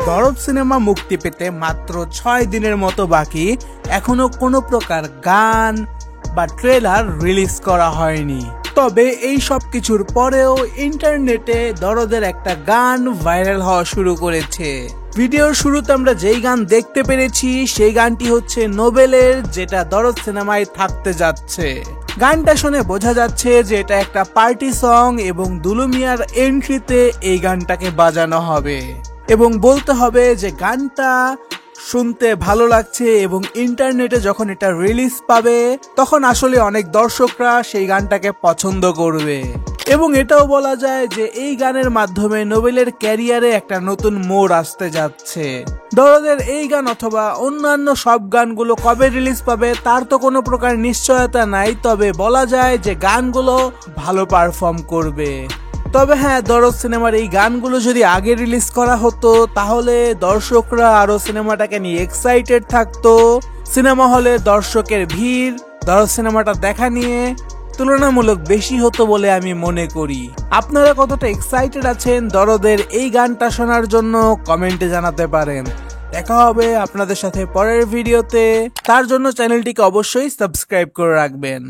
দরদ সিনেমা মুক্তি পেতে মাত্র 6 দিনের মতো বাকি, এখনো কোনো প্রকার গান বা ট্রেলার রিলিজ করা হয়নি। তবে এই সব কিছুর পরেও ইন্টারনেটে দরদের একটা গান ভাইরাল হওয়া শুরু করেছে। ভিডিওর শুরুতে আমরা যেই গান দেখতে পেরেছি সেই গানটি হচ্ছে নোবেলের, যেটা দরদ সিনেমায় থাকতে যাচ্ছে। গানটা শুনে বোঝা যাচ্ছে যে এটা একটা পার্টি সং এবং দুলু মিয়ার এন্ট্রিতে এই গানটাকে বাজানো হবে। এবং বলতে হবে যে গানটা শুনতে ভালো লাগছে এবং ইন্টারনেটে যখন এটা রিলিজ পাবে তখন আসলে অনেক দর্শকরা সেই গানটাকে পছন্দ করবে। এবং এটাও বলা যায় যে এই গানের মাধ্যমে নোবেলের ক্যারিয়ারে একটা নতুন মোড় আসতে যাচ্ছে। দরদের এই গান অথবা অন্যান্য সব গানগুলো কবে রিলিজ পাবে তার তো কোনো প্রকার নিশ্চয়তা নাই, তবে বলা যায় যে গানগুলো ভালো পারফর্ম করবে। তবে হ্যাঁ, দরদ সিনেমার এই গানগুলো যদি আগে রিলিজ করা হতো তাহলে দর্শকরা আরো সিনেমাটাকে নিয়ে এক্সাইটেড থাকতো। সিনেমা হলে দর্শকের ভিড় দরদ সিনেমাটা দেখা নিয়ে তুলনামূলক বেশি হতো বলে আমি মনে করি। আপনারা কতটা এক্সাইটেড আছেন দরদের এই গানটা শোনার জন্য কমেন্টে জানাতে পারেন। দেখা হবে আপনাদের সাথে পরের ভিডিওতে, তার জন্য চ্যানেলটিকে অবশ্যই সাবস্ক্রাইব করে রাখবেন।